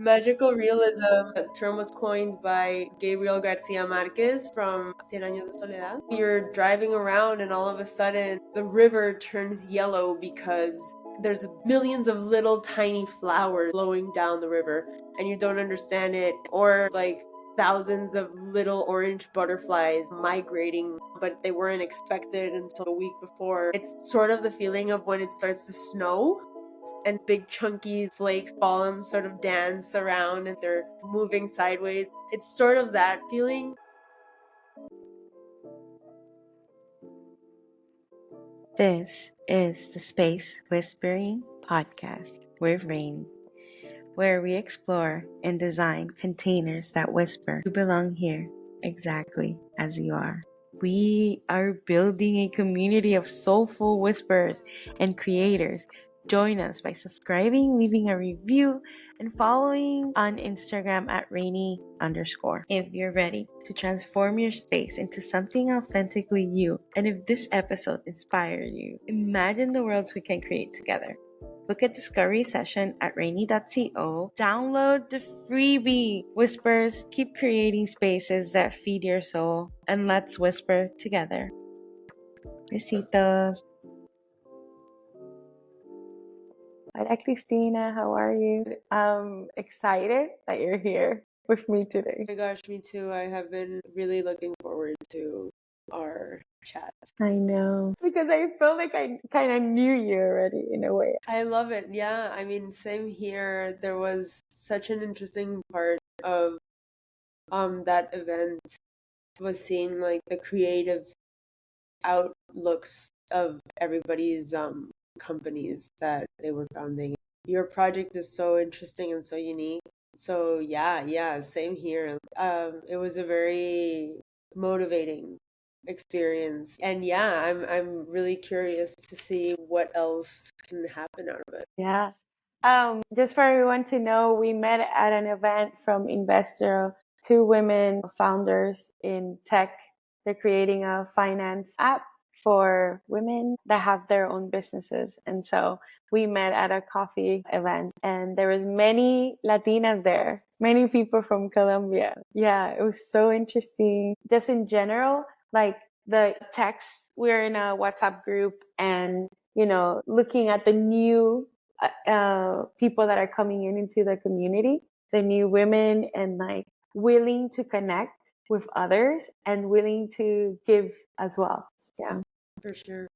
Magical realism, a term was coined by Gabriel Garcia Marquez from Cien Años de Soledad. You're driving around and all of a sudden the river turns yellow because there's millions of little tiny flowers flowing down the river and you don't understand it, or like thousands of little orange butterflies migrating, but they weren't expected until a week before. It's sort of the feeling of when it starts to snow and big chunky flakes fall and sort of dance around and they're moving sideways. It's sort of that feeling. This is the Space Whispering Podcast with Rain, where we explore and design containers that whisper, you belong here exactly as you are. We are building a community of soulful whisperers and creators. Join us by subscribing, leaving a review, and following on Instagram at rainy_. If you're ready to transform your space into something authentically you, and if this episode inspired you, imagine the worlds we can create together. Book a discovery session at rainy.co. Download the freebie. Whispers, keep creating spaces that feed your soul, and let's whisper together. Besitos. Hola, Cristina. How are you? I'm excited that you're here with me today. Oh my gosh, me too. I have been really looking forward to our chat. I know. Because I feel like I kind of knew you already in a way. I love it. Yeah, I mean, same here. There was such an interesting part of that event was seeing like the creative outlooks of everybody's companies that they were founding. Your project is so interesting and so unique. So yeah, same here. It was a very motivating experience. And yeah, I'm really curious to see what else can happen out of it. Yeah. Just for everyone to know, we met at an event from Investor, two women founders in tech. They're creating a finance app for women that have their own businesses. And so we met at a coffee event and there was many Latinas there, many people from Colombia. Yeah, it was so interesting. Just in general, like the text, we're in a WhatsApp group and, you know, looking at the new people that are coming into the community, the new women, and like willing to connect with others and willing to give as well. Yeah. For sure.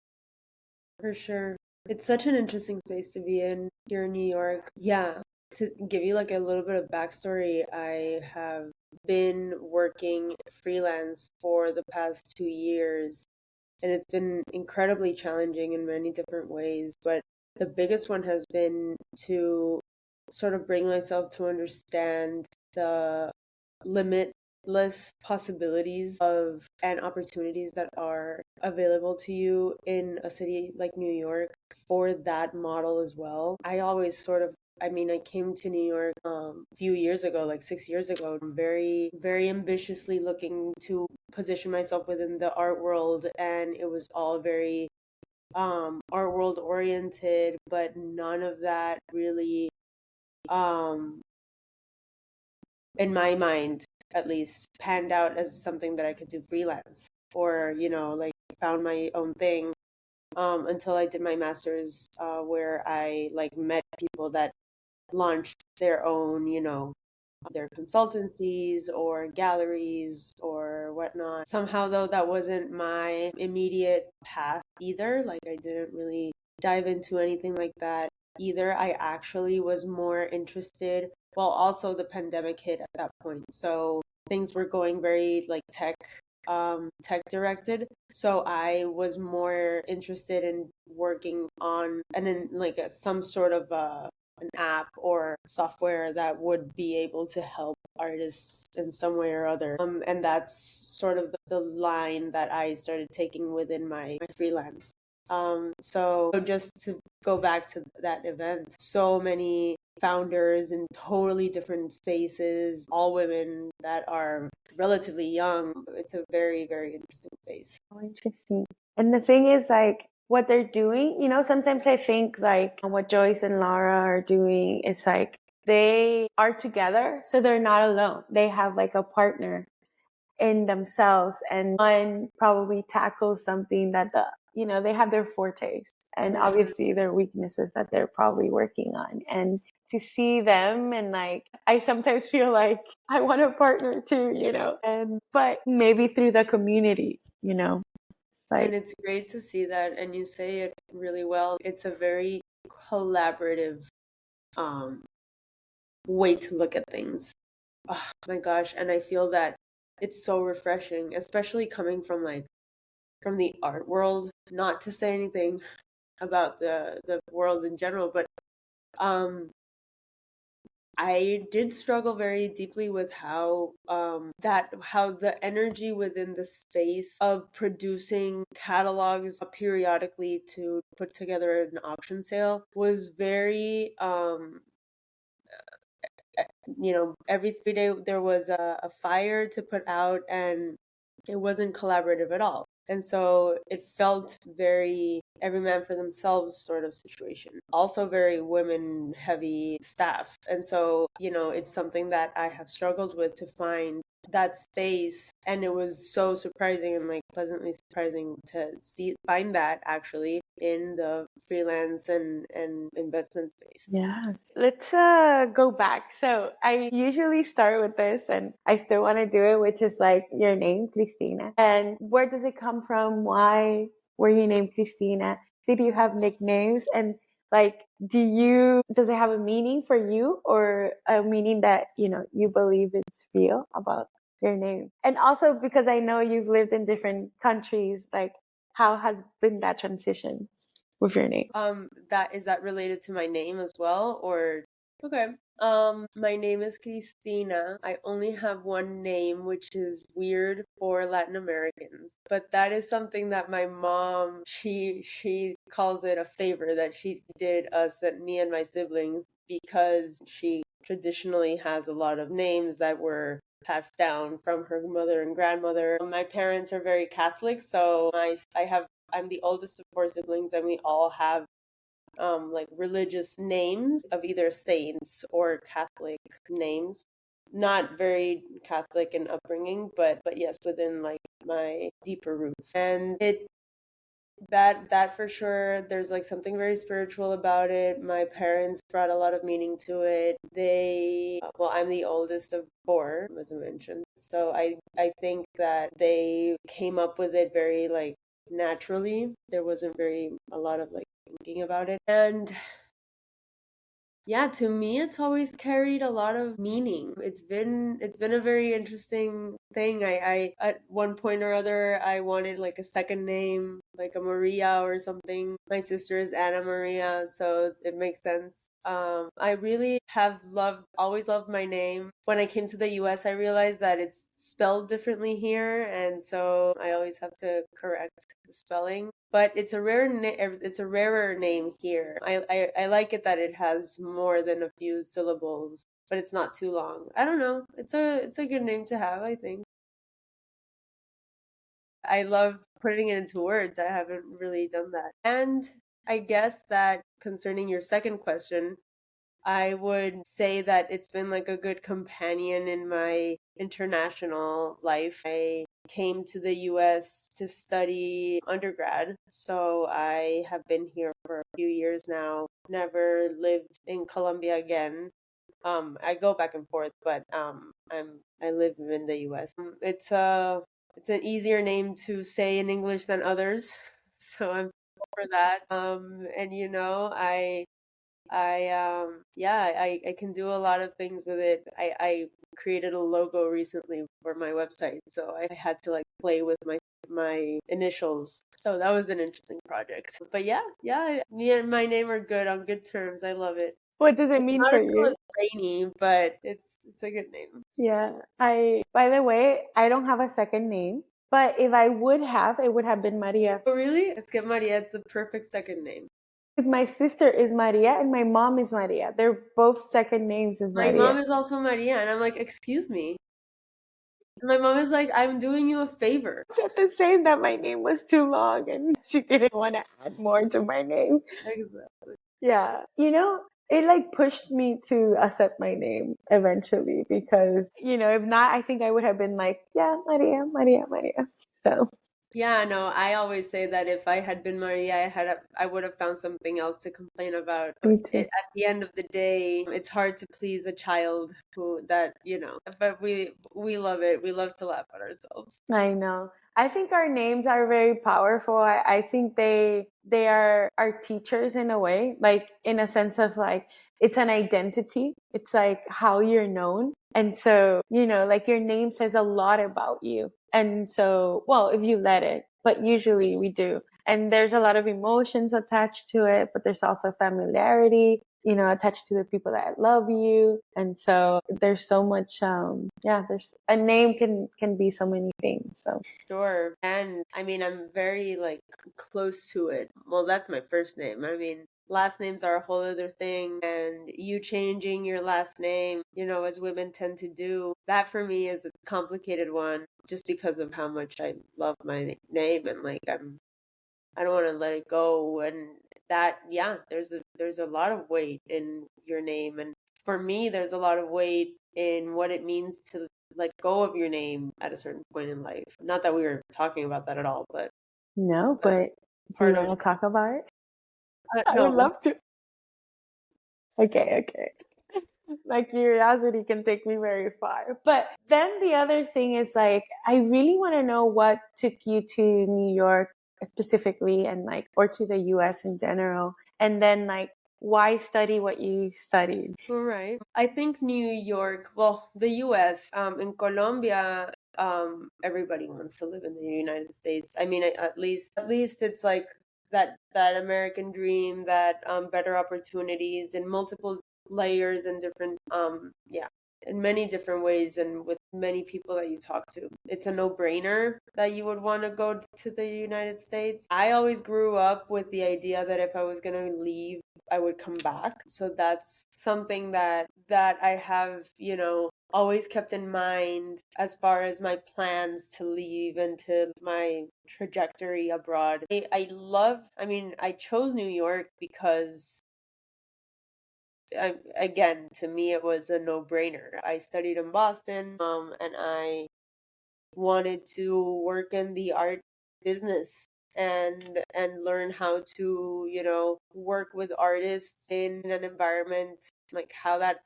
For sure. It's such an interesting space to be in here in New York. Yeah. To give you like a little bit of backstory, I have been working freelance for the past 2 years, and it's been incredibly challenging in many different ways. But the biggest one has been to sort of bring myself to understand the limitless possibilities of and opportunities that are available to you in a city like New York for that model as well. I always sort of I mean, I came to New York a few years ago, like 6 years ago, very, very ambitiously looking to position myself within the art world, and it was all very art world oriented, but none of that really um in my mind at least panned out as something that I could do freelance or, like found my own thing until I did my master's where I like met people that launched their own, their consultancies or galleries or whatnot. Somehow, though, that wasn't my immediate path either. Like, I didn't really dive into anything like that either. I actually was more interested. Well, also the pandemic hit at that point. So things were going very like tech directed. So I was more interested in working on and in like some sort of an app or software that would be able to help artists in some way or other. And that's sort of the line that I started taking within my freelance. So just to go back to that event, so many founders in totally different spaces, all women that are relatively young. It's a very, very interesting space. Oh, interesting. And the thing is, like, what they're doing, sometimes I think like what Joyce and Laura are doing is like they are together, so they're not alone. They have like a partner in themselves, and one probably tackles something that they have their fortes and obviously their weaknesses that they're probably working on. And to see them, and like, I sometimes feel like I want a partner too, and but maybe through the community, like. And it's great to see that, and you say it really well. It's a very collaborative um, way to look at things. Oh my gosh, and I feel that it's so refreshing, especially coming from the art world. Not to say anything about the world in general, but um I did struggle very deeply with how the energy within the space of producing catalogs periodically to put together an auction sale was very every 3 day there was a fire to put out, and it wasn't collaborative at all. And so it felt very every man for themselves sort of situation. Also very women heavy staff. And so, it's something that I have struggled with to find that space, and it was so surprising and like pleasantly surprising to find that actually in the freelance and investment space. Yeah. Let's go back. So I usually start with this, and I still want to do it, which is like your name, Cristina. And where does it come from? Why were you named Cristina? Did you have nicknames? And like, does it have a meaning for you, or a meaning that, you believe it's real about your name? And also because I know you've lived in different countries, like, how has been that transition with your name? That related to my name as well, or okay. My name is Cristina. I only have one name, which is weird for Latin Americans, but that is something that my mom, she calls it a favor that she did us, and me and my siblings, because she traditionally has a lot of names that were passed down from her mother and grandmother. My parents are very Catholic, so I'm the oldest of four siblings, and we all have like religious names of either saints or Catholic names. Not very Catholic in upbringing, but yes, within like my deeper roots. And that for sure, there's like something very spiritual about it. My parents brought a lot of meaning to it. I'm the oldest of four, as I mentioned. So I think that they came up with it very like naturally. There wasn't very a lot of like thinking about it. And yeah, to me it's always carried a lot of meaning. It's been a very interesting thing. I at one point or other I wanted like a second name, like a Maria or something. My sister is Anna Maria, so it makes sense. I really have always loved my name. When I came to the US, I realized that it's spelled differently here, and so I always have to correct the spelling. But it's a rarer name here. I like it that it has more than a few syllables, but it's not too long. I don't know. It's a good name to have, I think. I love putting it into words. I haven't really done that. And I guess that concerning your second question, I would say that it's been like a good companion in my international life. I came to the US to study undergrad, so I have been here for a few years now. Never lived in Colombia again. I go back and forth, but I live in the US. It's an easier name to say in English than others, so I'm for that. And I can do a lot of things with it. I created a logo recently for my website, so I had to like play with my initials. So that was an interesting project. But yeah, me and my name are good on good terms. I love it. What does it It's mean not for as cool you? as Brainy, but it's a good name. Yeah. By the way, I don't have a second name, but if I would have, it would have been Maria. Oh really? Let's get Maria. It's the perfect second name. Because my sister is Maria and my mom is Maria. They're both second names is My mom Maria. is also Maria, and I'm like, excuse me. And my mom is like, I'm doing you a favor. At the same that my name was too long and she didn't want to add more to my name. Exactly. Yeah. it like pushed me to accept my name eventually because, if not, I think I would have been like, yeah, Maria, Maria, Maria. So Yeah, no, I always say that if I had been Maria, I would have found something else to complain about. me too. At the end of the day, it's hard to please a child but we love it. We love to laugh at ourselves. I know. I think our names are very powerful. I think they are our teachers in a way, like in a sense of like it's an identity. It's like how you're known. And so, like your name says a lot about you. And so, well, if you let it, but usually we do. And there's a lot of emotions attached to it, but there's also familiarity, attached to the people that love you. And so there's so much, there's a name can be so many things. So Sure. And I mean, I'm very like close to it. Well, that's my first name. I mean, last names are a whole other thing. And you changing your last name, as women tend to do, that for me is a complicated one just because of how much I love my name and like I don't want to let it go. And that, yeah, there's a lot of weight in your name. And for me, there's a lot of weight in what it means to let go of your name at a certain point in life. Not that we were talking about that at all, but no, that's but do you part of, want to talk about it? I would no. love to. Okay. My curiosity can take me very far. But then the other thing is like, I really want to know what took you to New York specifically and like, or to the US in general. And then like, why study what you studied? All right. I think New York, well, the US, in Colombia, everybody wants to live in the United States. I mean, at least it's like that American dream, that better opportunities in multiple layers and different yeah, in many different ways and with many people that you talk to. It's a no-brainer that you would want to go to the United States. I always grew up with the idea that if I was going to leave I would come back. So that's something that I have, always kept in mind as far as my plans to leave and to my trajectory abroad. I mean, I chose New York because again, to me it was a no-brainer. I studied in Boston, and I wanted to work in the art business and learn how to work with artists in an environment like how that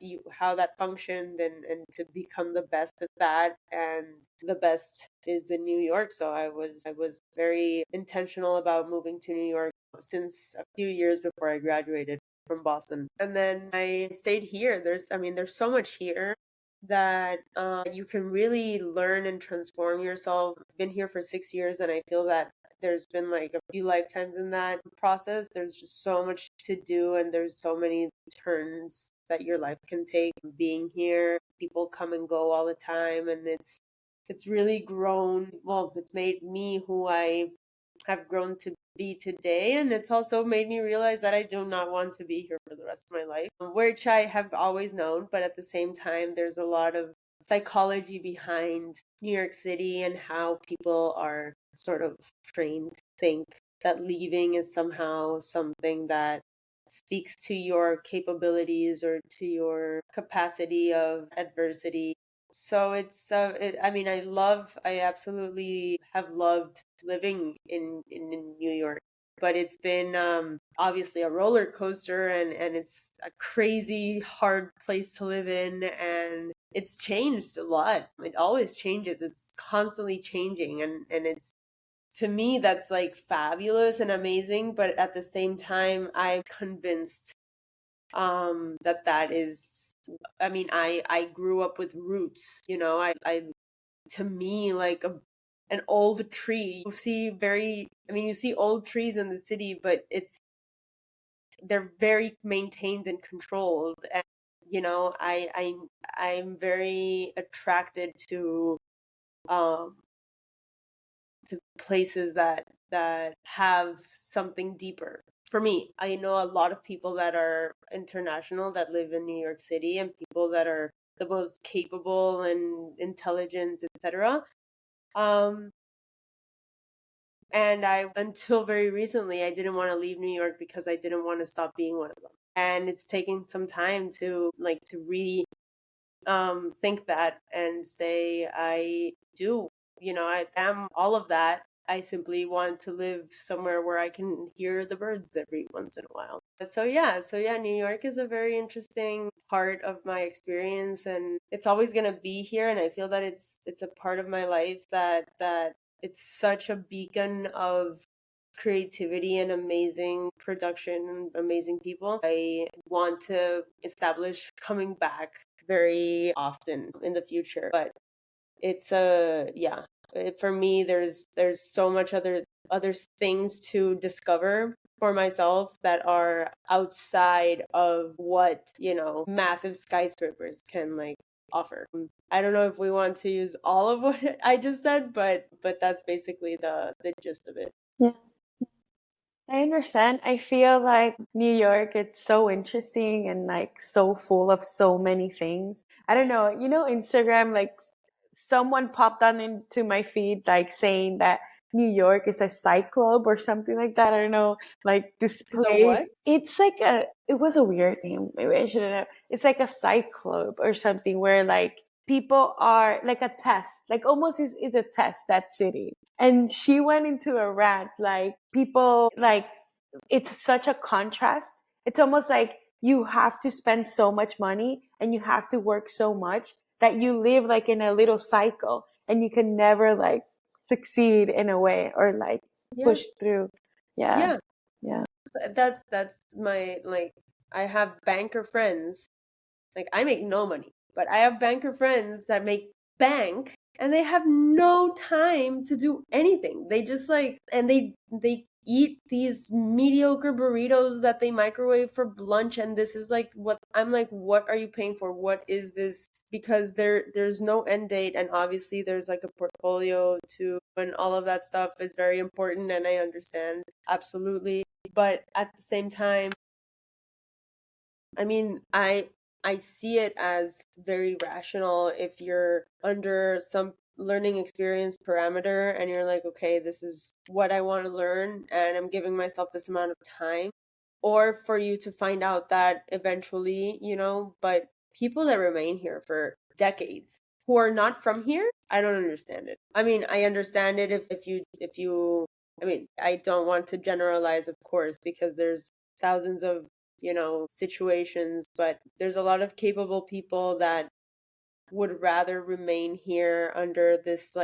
functioned and to become the best at that, and the best is in New York. So I was very intentional about moving to New York since a few years before I graduated from Boston, and then I stayed here. There's so much here that you can really learn and transform yourself. I've been here for 6 years, and I feel that there's been like a few lifetimes in that process. There's just so much to do, and there's so many turns that your life can take. Being here, people come and go all the time, and it's really grown. Well, it's made me who I have grown to be today. And it's also made me realize that I do not want to be here for the rest of my life, which I have always known. But at the same time, there's a lot of psychology behind New York City and how people are sort of trained to think that leaving is somehow something that speaks to your capabilities or to your capacity of adversity. So I mean, I absolutely have loved living in New York, but it's been obviously a roller coaster, and it's a crazy hard place to live in, and it's changed a lot. It always changes. It's constantly changing, and it's, to me, that's like fabulous and amazing, but at the same time I'm convinced that is, I mean, I grew up with roots. I to me, like an old tree, you see old trees in the city, but they're very maintained and controlled. And I'm very attracted um to places that have something deeper. For me, I know a lot of people that are international that live in New York City, and people that are the most capable and intelligent, etc. Um, and I, until very recently, I didn't want to leave New York because I didn't want to stop being one of them. And it's taking some time to really think that and say, I do, I am all of that. I simply want to live somewhere where I can hear the birds every once in a while. So yeah, New York is a very interesting part of my experience, and it's always going to be here, and I feel that it's a part of my life that it's such a beacon of creativity and amazing production and amazing people. I want to establish coming back very often in the future. But it's a yeah. For me, there's so much other things to discover for myself that are outside of what, massive skyscrapers can offer. I don't know if we want to use all of what I just said, but that's basically the gist of it. Yeah. I understand. I feel like New York, it's so interesting and like so full of so many things. I don't know, Instagram, like someone popped on into my feed like saying that New York is a cyclope or something like that. I don't know, like Is a displayed. what? It's like it was a weird name. Maybe I shouldn't have. It's like a cyclope or something where like people are like a test, like almost is a test, that city. And she went into a rant, like people, like it's such a contrast. It's almost like you have to spend so much money and you have to work so much that you live like in a little cycle and you can never like succeed in a way or like Yeah. push through. Yeah. Yeah. Yeah. That's my I have banker friends. I make no money, but I have banker friends that make bank and they have no time to do anything. They just and they eat these mediocre burritos that they microwave for lunch, and this is what I'm like, what are you paying for? What is this? Because there's no end date, and obviously there's like a portfolio too, and all of that stuff is very important, and I understand absolutely. But at the same time, I mean, I see it as very rational if you're under some learning experience parameter and you're like, okay, this is what I want to learn and I'm giving myself this amount of time. Or for you to find out that eventually, but people that remain here for decades who are not from here, I don't understand it. I mean, I understand it if you I mean, I don't want to generalize, of course, because there's thousands of situations, but there's a lot of capable people that would rather remain here under this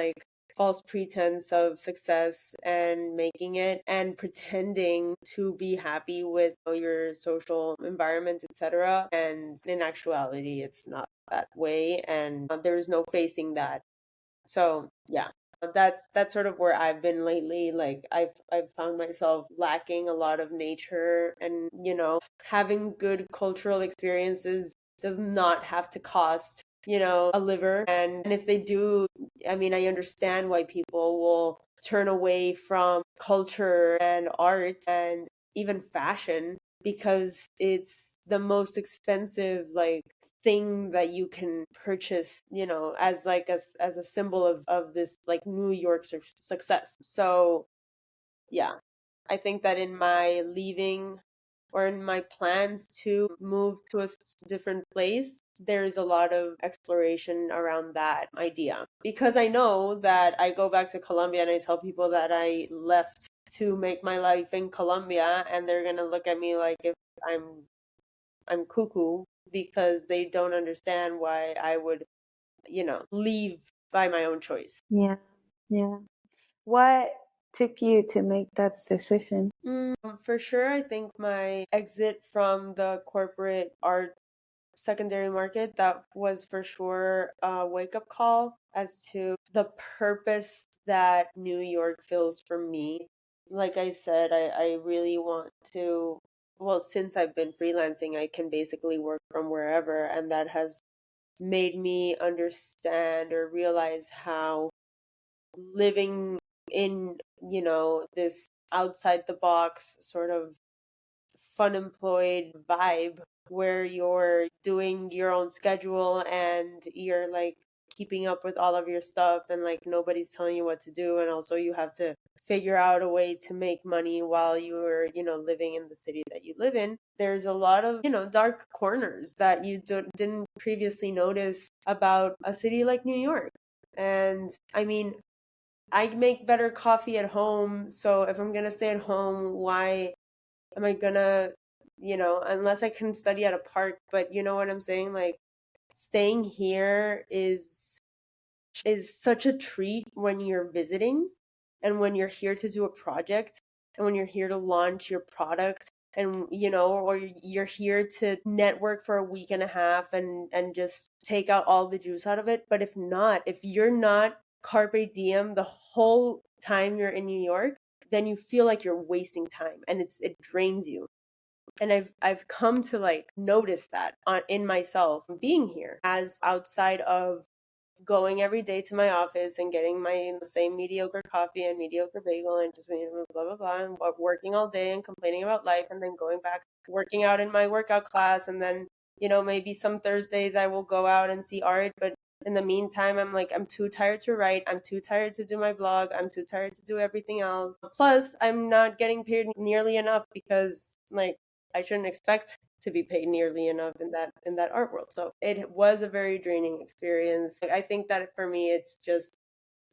false pretense of success and making it and pretending to be happy with your social environment, etc. And in actuality, it's not that way, and there's no facing that. So yeah, that's sort of where I've been lately. I've found myself lacking a lot of nature, and having good cultural experiences does not have to cost a liver. And if they do, I mean, I understand why people will turn away from culture and art and even fashion because it's the most expensive thing that you can purchase, as as a symbol of this New York success. So yeah, I think that in my leaving or in my plans to move to a different place, there's a lot of exploration around that idea. Because I know that I go back to Colombia and I tell people that I left to make my life in Colombia, and they're gonna look at me like if I'm cuckoo because they don't understand why I would, leave by my own choice. Yeah. Yeah. What took you to make that decision? For sure, I think my exit from the corporate art secondary market, that was for sure a wake up call as to the purpose that New York fills for me. Like I said, I really want to, well, since I've been freelancing, I can basically work from wherever, and that has made me understand or realize how living in, this outside the box sort of fun employed vibe where you're doing your own schedule and you're keeping up with all of your stuff and nobody's telling you what to do, and also you have to figure out a way to make money while you were, living in the city that you live in, there's a lot of, dark corners that you didn't previously notice about a city like New York. And I mean, I make better coffee at home, so if I'm gonna stay at home, why am I gonna, unless I can study at a park, but you know what I'm saying? Like, staying here is such a treat when you're visiting and when you're here to do a project and when you're here to launch your product and or you're here to network for a week and a half and just take out all the juice out of it. But if you're not carpe diem the whole time you're in New York, then you feel like you're wasting time and it drains you. And I've come to like notice that in myself being here, as outside of going every day to my office and getting my same mediocre coffee and mediocre bagel and just blah blah blah and working all day and complaining about life, and then going back working out in my workout class, and then maybe some Thursdays I will go out and see art, but in the meantime I'm too tired to write, I'm too tired to do my blog, I'm too tired to do everything else, plus I'm not getting paid nearly enough because like I shouldn't expect to be paid nearly enough in that art world. So it was a very draining experience. I think that for me it's just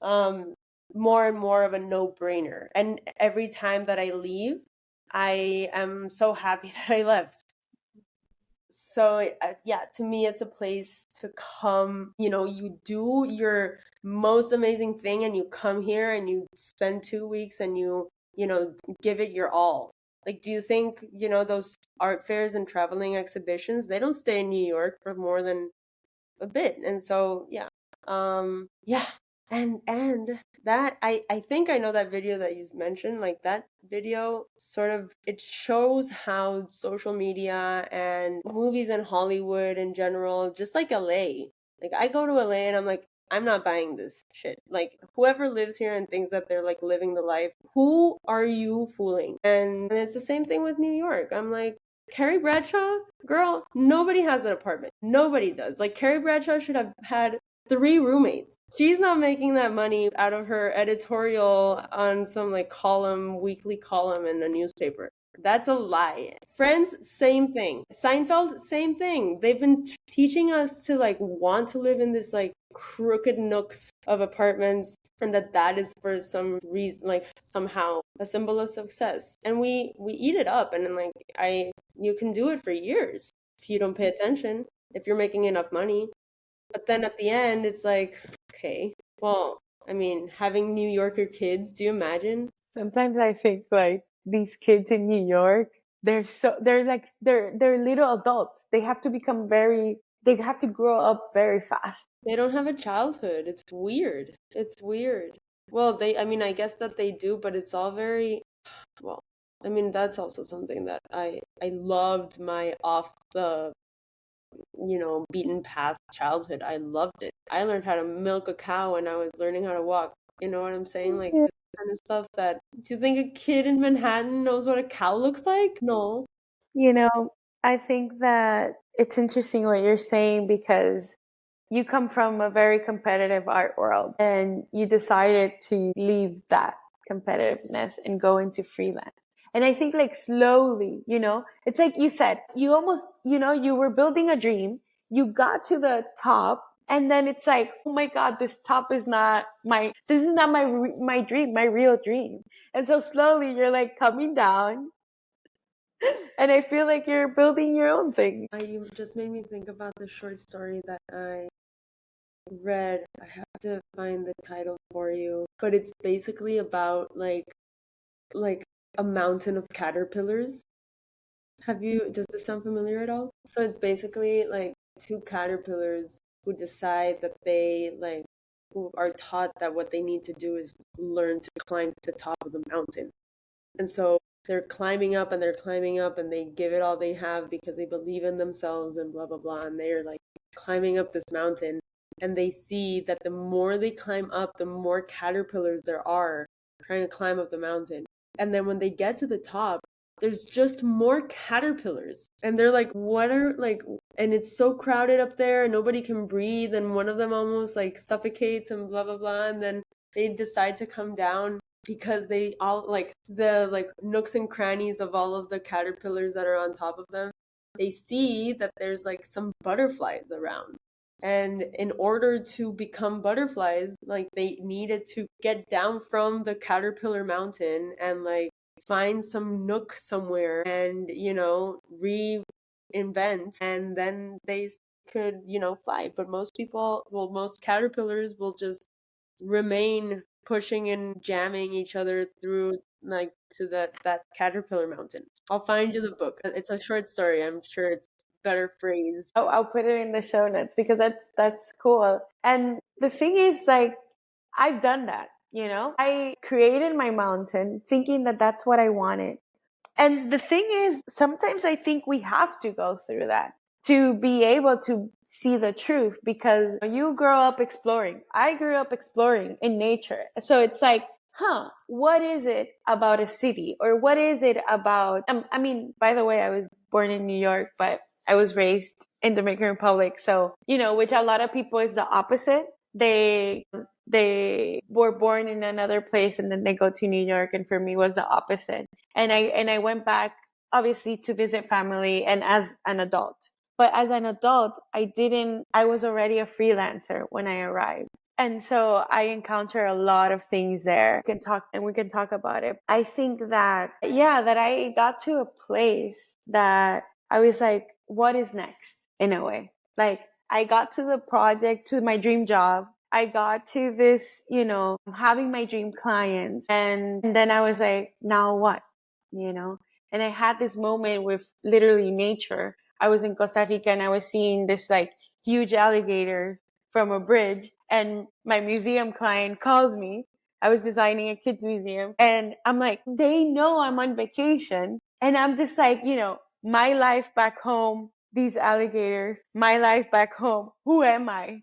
more and more of a no-brainer. And every time that I leave, I am so happy that I left. So yeah, to me it's a place to come. You do your most amazing thing and you come here and you spend 2 weeks and you give it your all. Like, do you think, those art fairs and traveling exhibitions, they don't stay in New York for more than a bit? And so yeah, and that I think I know that video that you mentioned. Like, that video sort of, it shows how social media and movies in Hollywood in general, just like LA, like I go to LA and I'm like, I'm not buying this shit. Like, whoever lives here and thinks that they're like living the life, who are you fooling? And it's the same thing with New York. I'm like, Carrie Bradshaw, girl, nobody has an apartment. Nobody does. Like, Carrie Bradshaw should have had 3 roommates. She's not making that money out of her editorial on some like weekly column in a newspaper. That's a lie. Friends, same thing. Seinfeld, same thing. They've been teaching us to like want to live in this like crooked nooks of apartments, and that is for some reason like somehow a symbol of success. And we eat it up, and then like you can do it for years if you don't pay attention, if you're making enough money. But then at the end, it's like, okay, well, I mean, having New Yorker kids, do you imagine? Sometimes I think like these kids in New York, they're little adults. They have to grow up very fast. They don't have a childhood. It's weird. It's weird. Well, I mean, I guess that they do, but it's all very, well, I mean, that's also something that I loved my off the, beaten path childhood. I loved it. I learned how to milk a cow when I was learning how to walk. You know what I'm saying? Like, Yeah. this kind of stuff that, do you think a kid in Manhattan knows what a cow looks like? No. You know, I think that it's interesting what you're saying because you come from a very competitive art world and you decided to leave that competitiveness and go into freelance. And I think like slowly, it's like you said, you almost, you were building a dream, you got to the top, and then it's like, oh my God, this is not my dream, my real dream. And so slowly you're like coming down, and I feel like you're building your own thing. You just made me think about the short story that I read. I have to find the title for you, but it's basically about like a mountain of caterpillars. Does this sound familiar at all? So it's basically like two caterpillars who decide that who are taught that what they need to do is learn to climb to the top of the mountain. And so they're climbing up and they're climbing up and they give it all they have because they believe in themselves and blah blah blah, and they're like climbing up this mountain, and they see that the more they climb up, the more caterpillars there are trying to climb up the mountain. And then when they get to the top, there's just more caterpillars. And they're like, what are like, and it's so crowded up there and nobody can breathe, and one of them almost like suffocates and blah blah blah. And then they decide to come down because they all like the like nooks and crannies of all of the caterpillars that are on top of them, they see that there's like some butterflies around. And in order to become butterflies, like they needed to get down from the caterpillar mountain and like find some nook somewhere and, reinvent, and then they could, fly. But most people, well, most caterpillars will just remain pushing and jamming each other through like to that caterpillar mountain. I'll find you the book. It's a short story. I'm sure it's better phrased. I'll put it in the show notes because that's cool. And the thing is, like, I've done that. I created my mountain thinking that that's what I wanted. And the thing is, sometimes I think we have to go through that to be able to see the truth, because you grow up exploring. I grew up exploring in nature. So it's like, what is it about a city, or what is it about, I mean, by the way, I was born in New York, but I was raised in Dominican Republic. So, which a lot of people is the opposite. They were born in another place and then they go to New York. And for me was the opposite. And I went back obviously to visit family and as an adult. But as an adult, I was already a freelancer when I arrived. And so I encounter a lot of things there. We can talk about it. I think that, yeah, that I got to a place that I was like, what is next, in a way? Like, I got to the project, to my dream job. I got to this, having my dream clients. And then I was like, now what? And I had this moment with literally nature. I was in Costa Rica and I was seeing this like huge alligator from a bridge, and my museum client calls me. I was designing a kids museum and I'm like, they know I'm on vacation. And I'm just like, my life back home, these alligators, my life back home. Who am I?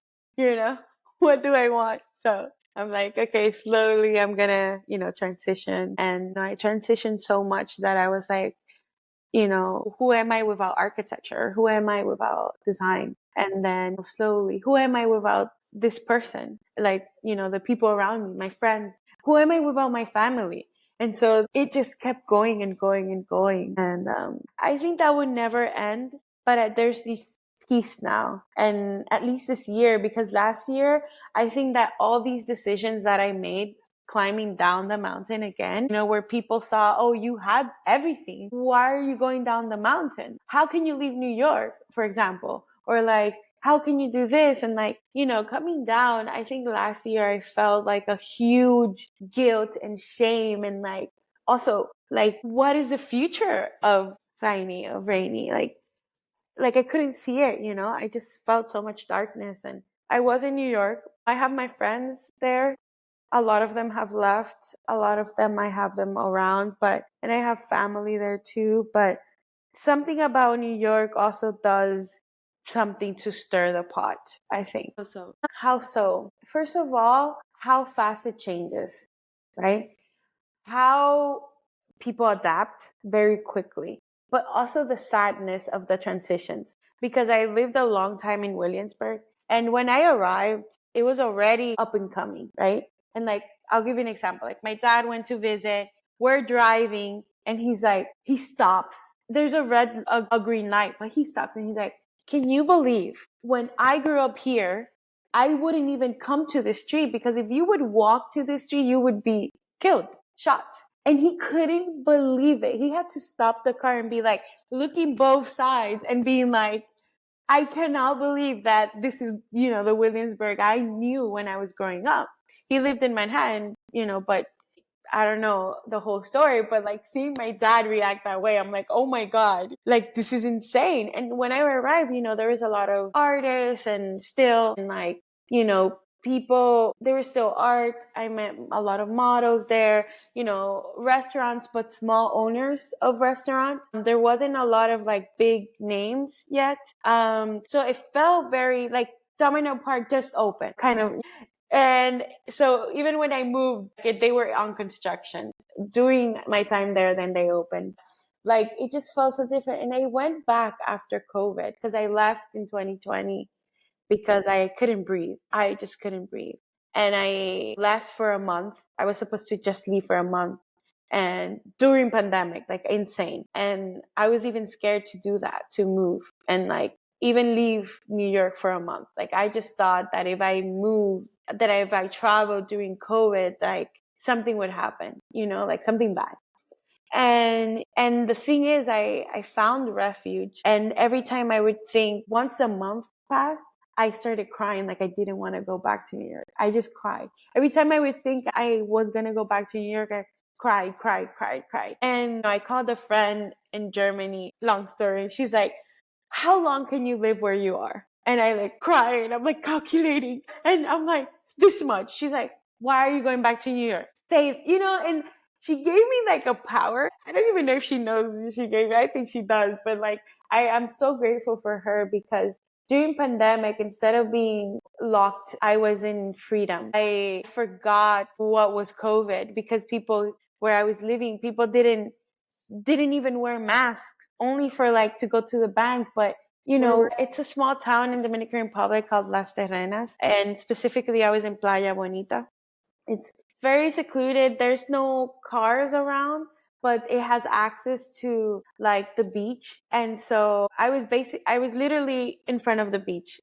What do I want? So I'm like, okay, slowly I'm gonna, transition. And I transitioned so much that I was like, who am I without architecture? Who am I without design? And then slowly, who am I without this person? Like, the people around me, my friends. Who am I without my family? And so it just kept going and going and going. And I think that would never end. But there's this peace now. And at least this year, because last year, I think that all these decisions that I made climbing down the mountain again, where people saw, oh, you had everything. Why are you going down the mountain? How can you leave New York, for example? Or like, how can you do this? And like, coming down, I think last year I felt like a huge guilt and shame. And like, also like, what is the future of Rainy? Like I couldn't see it, I just felt so much darkness. And I was in New York. I have my friends there. A lot of them have left. A lot of them, I have them around, and I have family there too. But something about New York also does something to stir the pot, I think. So, How so? First of all, how fast it changes, right? How people adapt very quickly, but also the sadness of the transitions. Because I lived a long time in Williamsburg, and when I arrived, it was already up and coming, right? And like, I'll give you an example. Like, my dad went to visit, we're driving, and he's like, he stops. There's a green light, but he stops and he's like, can you believe when I grew up here, I wouldn't even come to the street, because if you would walk to the street, you would be killed, shot. And he couldn't believe it. He had to stop the car and be like, looking both sides and being like, I cannot believe that this is, the Williamsburg I knew when I was growing up. He lived in Manhattan, but I don't know the whole story, but like seeing my dad react that way, I'm like, oh my God, like this is insane. And when I arrived, there was a lot of artists and still, and like, people, there was still art. I met a lot of models there, restaurants, but small owners of restaurants. There wasn't a lot of like big names yet. So it felt very like Domino Park just opened, kind of. And so even when I moved, they were on construction. During my time there, then they opened. Like, it just felt so different. And I went back after COVID because I left in 2020 because I couldn't breathe. I just couldn't breathe. And I left for a month I was supposed to just leave for a month, and during pandemic, like insane. And I was even scared to do that, to move and like even leave New York for a month. Like I just thought that if I moved, that if I traveled during COVID, like something would happen, like something bad. And the thing is, I found refuge, and every time I would think, once a month passed, I started crying, like I didn't want to go back to New York. I just cried every time I would think I was gonna go back to New York. I cried. And I called a friend in Germany, long story, and she's like, how long can you live where you are? And I like cry, and I'm like calculating, and I'm like, this much. She's like, why are you going back to New York? Say, and she gave me like a power. I don't even know if she knows she gave me. I think she does, but like I'm so grateful for her, because during pandemic, instead of being locked, I was in freedom. I forgot what was COVID, because people where I was living, people didn't even wear masks, only for like to go to the bank. But it's a small town in Dominican Republic called Las Terrenas, and specifically I was in Playa Bonita. It's very secluded. There's no cars around, but it has access to like the beach. And so I was literally in front of the beach.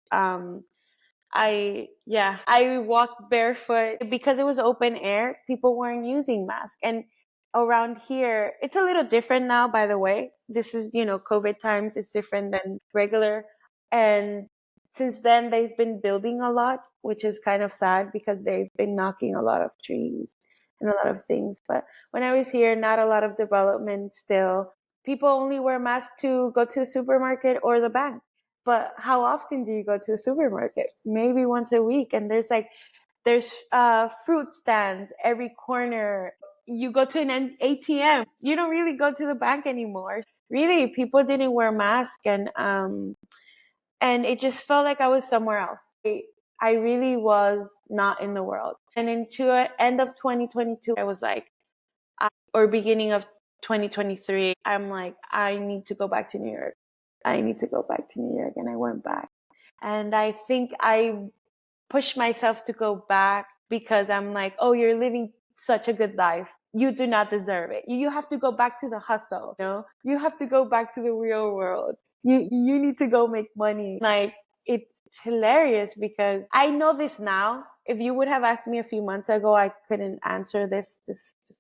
I walked barefoot because it was open air. People weren't using masks. And around here, it's a little different now, by the way. This is, COVID times. It's different than regular. And since then, they've been building a lot, which is kind of sad, because they've been knocking a lot of trees and a lot of things. But when I was here, not a lot of development still. People only wear masks to go to the supermarket or the bank. But how often do you go to the supermarket? Maybe once a week. And there's fruit stands every corner. You go to an ATM. You don't really go to the bank anymore. Really, people didn't wear masks, and it just felt like I was somewhere else. I really was not in the world. And into end of 2022, I was like, or beginning of 2023, I'm like, I need to go back to New York. I need to go back to New York. And I went back. And I think I pushed myself to go back, because I'm like, oh, you're living such a good life. You do not deserve it. You have to go back to the hustle. You have to go back to the real world. You need to go make money. Like, it's hilarious, because I know this now. If you would have asked me a few months ago, I couldn't answer this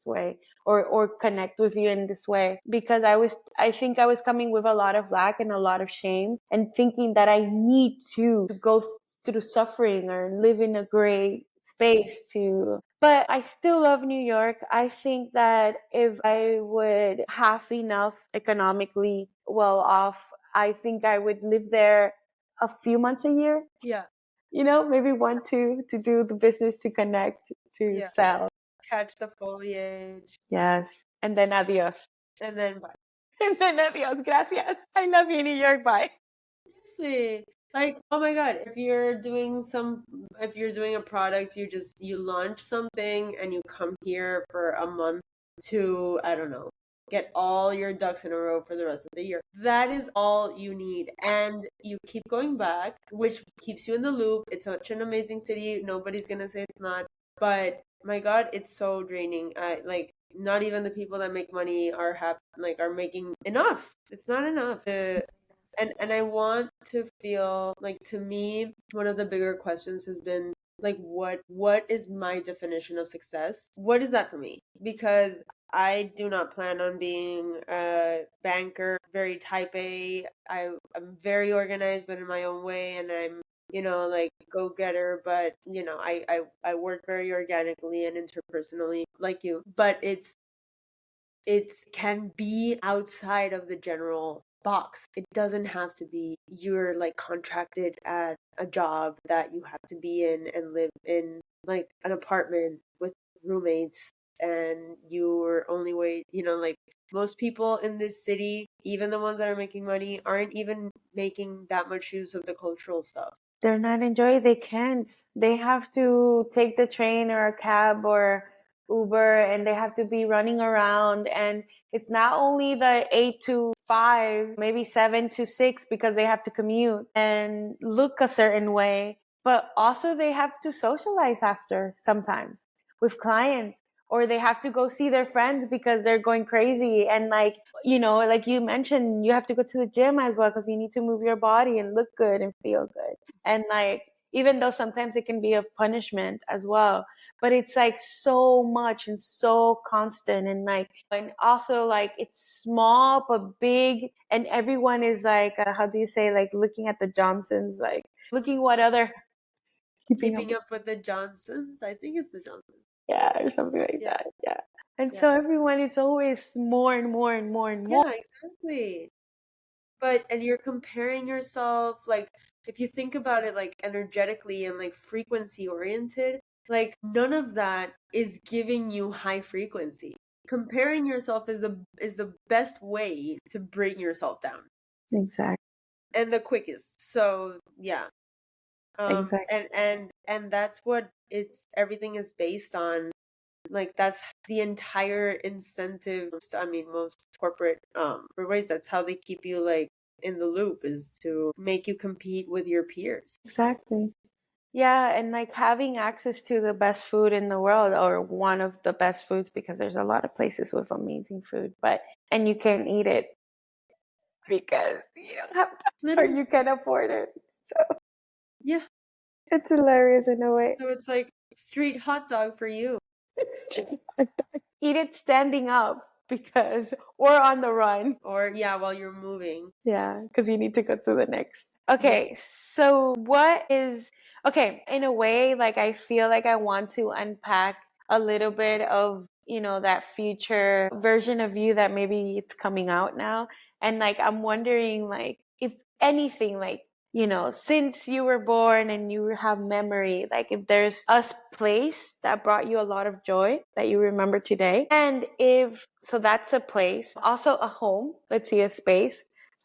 way, or connect with you in this way, because I think I was coming with a lot of lack and a lot of shame, and thinking that I need to go through suffering or live in a great space but I still love New York. I think that if I would have enough economically well off, I think I would live there a few months a year. Yeah. Maybe 1, 2 to do the business, to connect, to sell. Catch the foliage. Yes. And then adios. And then bye. And then adios. Gracias. I love you, New York. Bye. Seriously. Like, oh my God, if you're doing a product, you launch something and you come here for a month to, I don't know, get all your ducks in a row for the rest of the year. That is all you need. And you keep going back, which keeps you in the loop. It's such an amazing city. Nobody's gonna say it's not. But my God, it's so draining. Like, not even the people that make money are making enough. It's not enough. And I want to feel like, to me, one of the bigger questions has been like, what is my definition of success? What is that for me? Because I do not plan on being a banker, very type A. I'm very organized, but in my own way, and I'm like go getter, but I work very organically and interpersonally like you. But it can be outside of the general box. It doesn't have to be you're like contracted at a job that you have to be in and live in like an apartment with roommates, and your only way, like most people in this city, even the ones that are making money, aren't even making that much use of the cultural stuff. They're not enjoying. They can't. They have to take the train or a cab or Uber, and they have to be running around. And it's not only the 8 to 5, maybe 7 to 6, because they have to commute and look a certain way, but also they have to socialize after sometimes with clients. or they have to go see their friends because they're going crazy. And like, you know, like you mentioned, you have to go to the gym as well because you need to move your body and look good and feel good. And like, even though sometimes it can be a punishment as well, but it's like so much and so constant, and like, and also like it's small but big, and everyone is like, how do you say, like looking at the Johnsons, like looking what other Keeping up with the Johnsons. I think it's the Johnsons. yeah, or something like Yeah. that. Yeah. And Yeah. so everyone is always more and more and more and more. Yeah, exactly. And you're comparing yourself, like, if you think about it, like, energetically and like frequency oriented, like, none of that is giving you high frequency. Comparing yourself is the best way to bring yourself down, Exactly. and the quickest. So yeah. Exactly. And that's what everything is based on. Like, that's the entire incentive. I mean, most corporate ways, that's how they keep you like in the loop, is to make you compete with your peers. Exactly. Yeah, and like having access to the best food in the world, or one of the best foods, because there's a lot of places with amazing food, but and you can eat it because you don't have time or Literally. you can afford it. So Yeah. it's hilarious in a way. So it's like street hot dog for you. Eat it standing up because, or on the run. Or yeah, while you're moving. Yeah, because you need to go to the next. Yeah. Okay, so what is, okay, in a way, like I feel like I want to unpack a little bit of, you know, that future version of you that maybe it's coming out now. And like, I'm wondering, like, if anything, like, you know, since you were born and you have memory, like if there's a place that brought you a lot of joy that you remember today. And if, so that's a place, also a home, let's see, a space.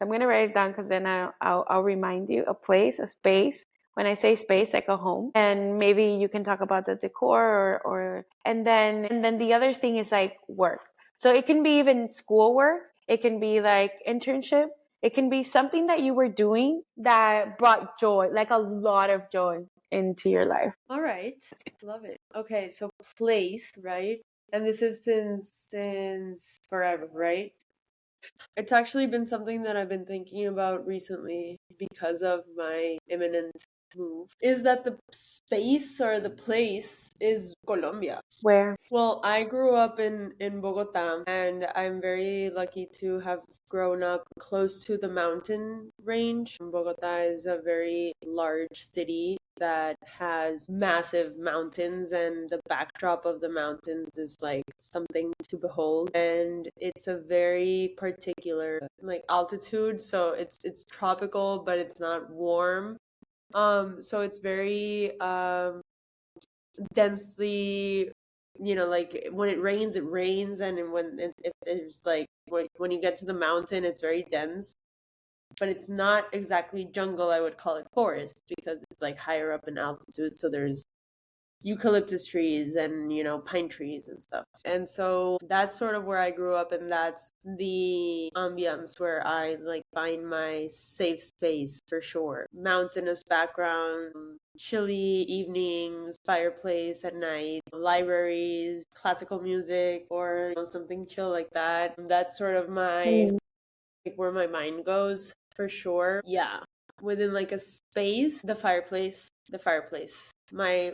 I'm going to write it down because then I'll remind you, a place, a space. When I say space, like a home, and maybe you can talk about the decor, or and then the other thing is like work. So it can be even schoolwork. It can be like internship. It can be something that you were doing that brought joy, like a lot of joy into your life. All right. Love it. Okay, so place, right? And this is since forever, right? It's actually been something that I've been thinking about recently because of my imminent move. Is that the space or the place is Colombia? Where? Well, I grew up in Bogota, and I'm very lucky to have grown up close to the mountain range. Bogota is a very large city that has massive mountains, and the backdrop of the mountains is like something to behold. And it's a very particular like altitude, so it's tropical, but it's not warm. So it's very densely, like when it rains, and then if there's like when you get to the mountain, it's very dense, but it's not exactly jungle. I would call it forest because it's like higher up in altitude, so there's eucalyptus trees and pine trees and stuff. And so that's sort of where I grew up, and that's the ambience where I like find my safe space for sure. Mountainous background, chilly evenings, fireplace at night, libraries, classical music, or something chill like that. That's sort of my like where my mind goes for sure. Yeah. Within like a space, the fireplace. My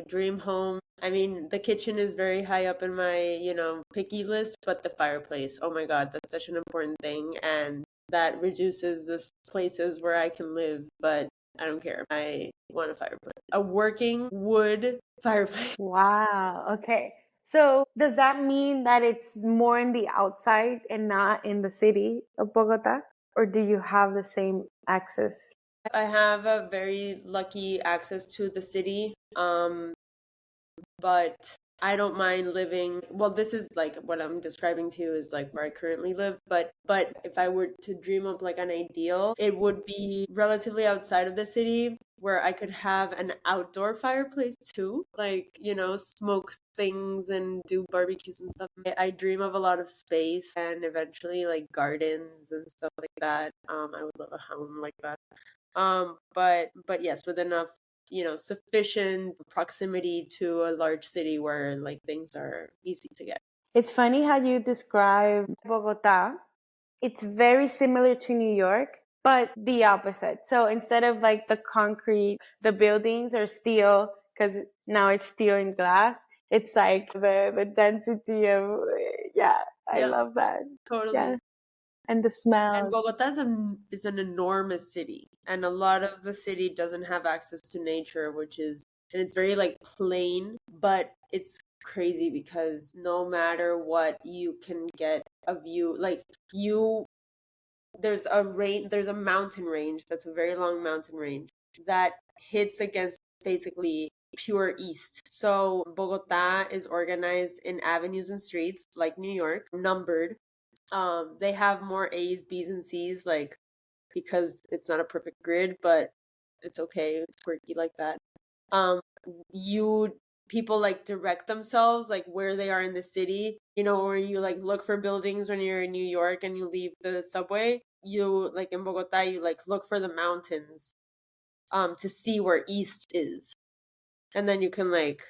dream home. I mean, the kitchen is very high up in my, picky list, but the fireplace, oh my God, that's such an important thing. And that reduces the places where I can live, but I don't care. I want a fireplace. A working wood fireplace. Wow. Okay. So does that mean that it's more in the outside and not in the city of Bogota? Or do you have the same access? I have a very lucky access to the city. But I don't mind living. Well, this is like what I'm describing to you is like where I currently live. But if I were to dream up like an ideal, it would be relatively outside of the city where I could have an outdoor fireplace too, like smoke things and do barbecues and stuff. I dream of a lot of space and eventually like gardens and stuff like that. I would love a home like that. But yes, with enough sufficient proximity to a large city where like things are easy to get. It's funny how you describe Bogota. It's very similar to New York, but the opposite. So instead of like the concrete, the buildings are steel because now it's steel and glass. It's like the density of, yeah, I Yeah, love that. Yeah. totally. And the And smells. Bogota is an enormous city, and a lot of the city doesn't have access to nature, and it's very like plain, but it's crazy because no matter what, you can get a view. Like you, there's a mountain range that's a very long mountain range that hits against basically pure east. So Bogota is organized in avenues and streets like New York, numbered. They have more A's, B's, and C's, like because it's not a perfect grid, but it's okay. It's quirky like that. Um, you People like direct themselves like where they are in the city. Where you like look for buildings when you're in New York and you leave the subway. You like in Bogota, you like look for the mountains, to see where east is, and then you can like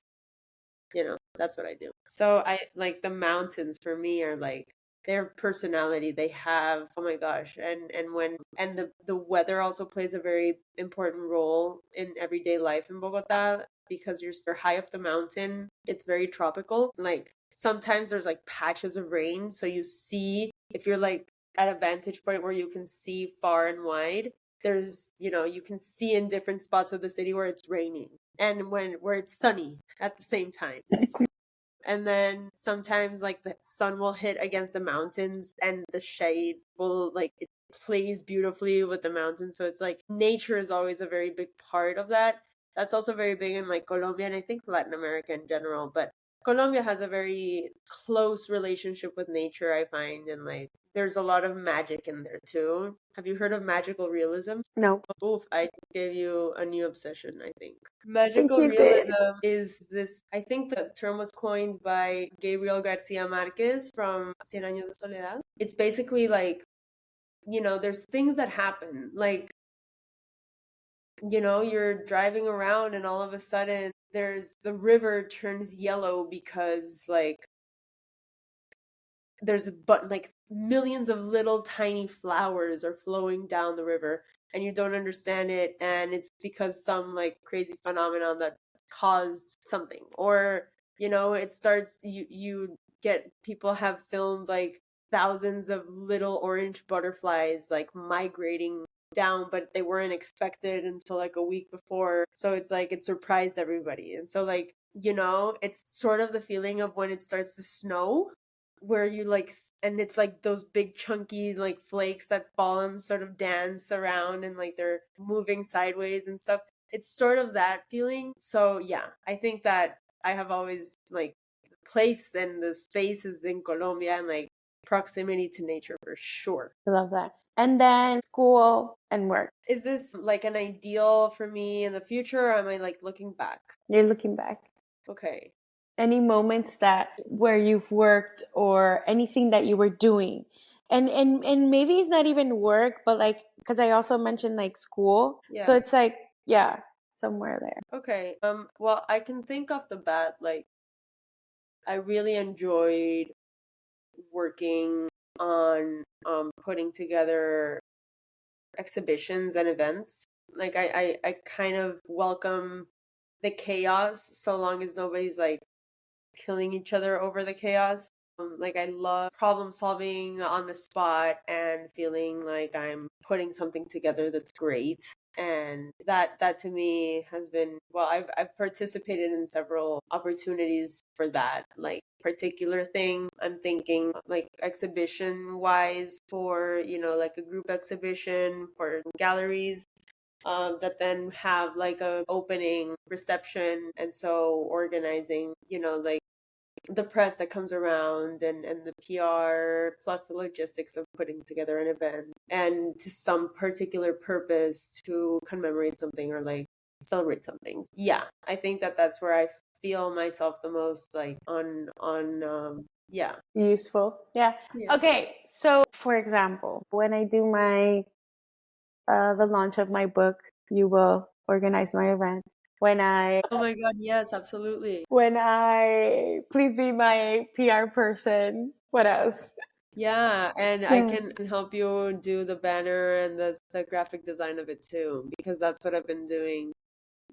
that's what I do. So I like the mountains for me are like their personality. They have, oh my gosh, and the weather also plays a very important role in everyday life in Bogota because you're so high up the mountain. It's very tropical. Like sometimes there's like patches of rain, so you see if you're like at a vantage point where you can see far and wide. There's, you can see in different spots of the city where it's raining and where it's sunny at the same time. And then sometimes like the sun will hit against the mountains and the shade will like it plays beautifully with the mountains. So it's like nature is always a very big part of that. That's also very big in like Colombia and I think Latin America in general. But Colombia has a very close relationship with nature, I find, and like there's a lot of magic in there too. Have you heard of magical realism? No, Oof, I gave you a new obsession, I think. I think Magical you did. realism is this, I think the term was coined by Gabriel Garcia Marquez from Cien Años de Soledad. It's basically like, there's things that happen. Like, you're driving around and all of a sudden the river turns yellow because like but like millions of little tiny flowers are flowing down the river and you don't understand it and it's because some like crazy phenomenon that caused something or it starts you get people have filmed like thousands of little orange butterflies like migrating down but they weren't expected until like a week before so it's like it surprised everybody and so like it's sort of the feeling of when it starts to snow where you like and it's like those big chunky like flakes that fall and sort of dance around and like they're moving sideways and stuff. It's sort of that feeling. So yeah, I think that I have always like the place and the spaces in Colombia and like proximity to nature for sure. I love that. And then school and work. Is this like an ideal for me in the future or am I like looking back? You're looking back. Okay. Any moments that where you've worked or anything that you were doing and maybe it's not even work but like because I also mentioned like school so Yeah. it's like yeah somewhere there. Okay. Well, I can think off the bat like I really enjoyed working on putting together exhibitions and events. Like I kind of welcome the chaos so long as nobody's like killing each other over the chaos. Like I love problem solving on the spot and feeling like I'm putting something together that's great. And that to me has been well, I've participated in several opportunities for that. Like particular thing I'm thinking like exhibition wise for, like a group exhibition for galleries that then have like a opening reception and so organizing like the press that comes around and the PR plus the logistics of putting together an event and to some particular purpose to commemorate something or like celebrate something. Yeah, I think that that's where I feel myself the most like on yeah. Useful. Yeah. Yeah. Okay, so for example when I do my the launch of my book you will organize my event Oh my God, yes, absolutely. please be my PR person. What else? Yeah, and I Yeah, can help you do the banner and the graphic design of it too, because that's what I've been doing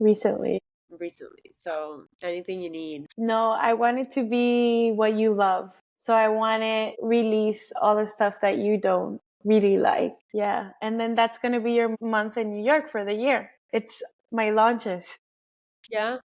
recently. recently. So anything you need. No, I want it to be what you love. So I want to release all the stuff that you don't really like. Yeah. And then that's going to be your month in New York for the year. It's my launches. Yeah,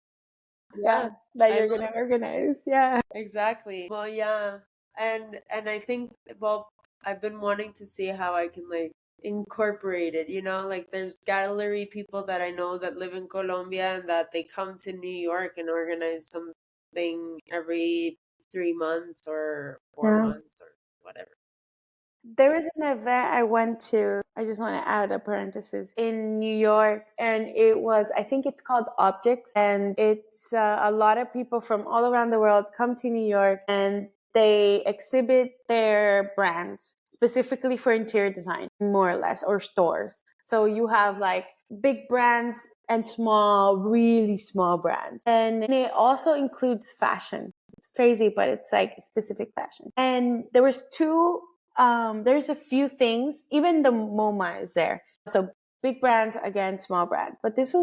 yeah. Yeah. That I you're love going to organize. Yeah. exactly. Well, yeah. And I think well, I've been wanting to see how I can like incorporate it, like there's gallery people that I know that live in Colombia and that they come to New York and organize something every 3 months or four Yeah. months or whatever. There was an event I went to, I just want to add a parenthesis, in New York, and I think it's called Objects, and it's a lot of people from all around the world come to New York and they exhibit their brands specifically for interior design, more or less, or stores. So you have like big brands and small, really small brands. And it also includes fashion. It's crazy, but it's like specific fashion. And there's a few things, even the MoMA is there. So big brands against small brand. But this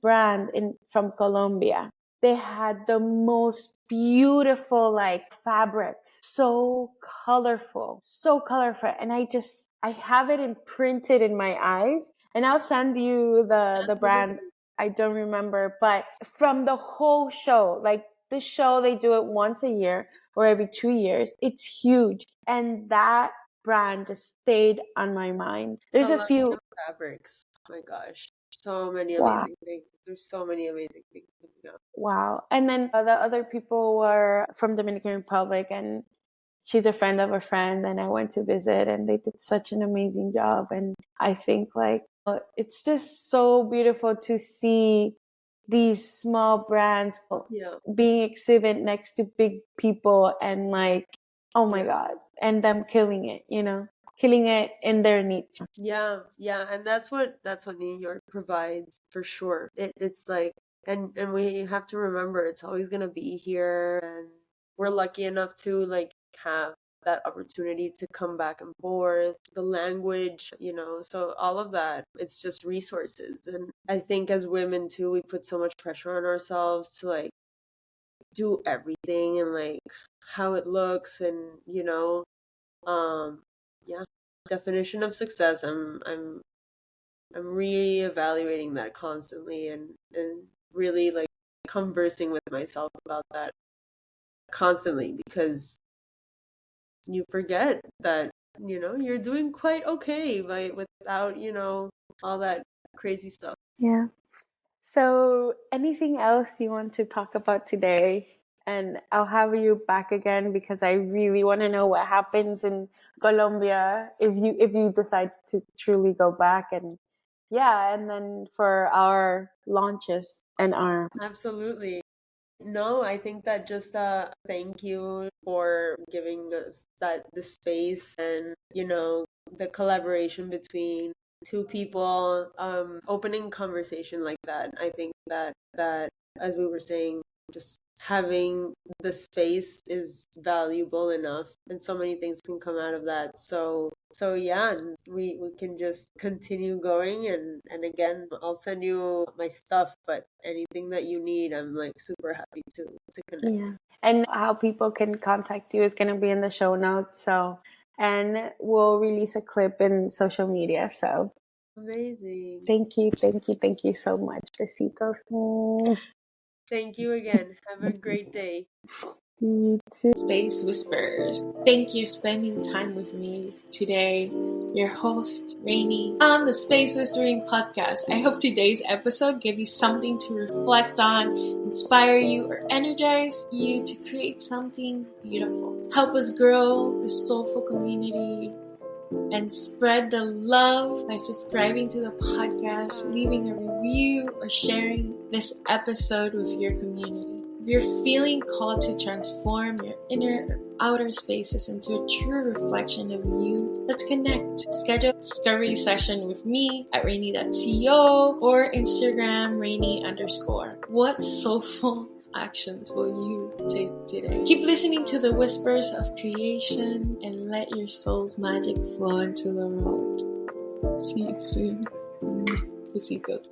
brand from Colombia. They had the most beautiful like fabrics, so colorful. And I have it imprinted in my eyes. And I'll send you the brand. Absolutely. I don't remember, but from the whole show, like this show, they do it once a year or every 2 years. It's huge. And that brand just stayed on my mind. There's a Colombian few. fabrics. Oh my gosh. So many Wow. amazing things. There's so many amazing things coming out. Wow. And then the other people were from Dominican Republic, and she's a friend of a friend, and I went to visit, and they did such an amazing job. And I think like it's just so beautiful to see these small brands Yeah. being exhibit next to big people, and like, oh my Yeah. God, and them killing it in their niche. Yeah, yeah, and that's what New York provides for sure. It's like and we have to remember it's always gonna be here and we're lucky enough to like have that opportunity to come back and forth, the language, so all of that, it's just resources. And I think as women too, we put so much pressure on ourselves to like do everything and like how it looks and yeah, definition of success. I'm reevaluating that constantly and really like conversing with myself about that constantly because you forget that you're doing quite okay without all that crazy stuff. Yeah. So, anything else you want to talk about today? And I'll have you back again because I really want to know what happens in Colombia if you decide to truly go back. And yeah, and then for our launches and our Absolutely. No, I think that just thank you for giving us that the space and the collaboration between two people, opening conversation like that. I think that as we were saying, just having the space is valuable enough and so many things can come out of that. So yeah, and we can just continue going and again, I'll send you my stuff, but anything that you need, I'm like super happy to connect. yeah, and how people can contact you is going to be in the show notes. So, and we'll release a clip in social media. So, Amazing. thank you so much. Besitos. Thank you again. Have a great day. You too. Space Whispers. Thank you for spending time with me today. Your host, Rainy, on the Space Whispering podcast. I hope today's episode gave you something to reflect on, inspire you, or energize you to create something beautiful. Help us grow this soulful community and spread the love by subscribing to the podcast, leaving a review, or sharing this episode with your community. If you're feeling called to transform your inner or outer spaces into a true reflection of you, let's connect. Schedule a discovery session with me at rainy.co or Instagram rainy_. What soulful actions will you take today? Keep listening to the whispers of creation and let your soul's magic flow into the world. See you soon. Besitos.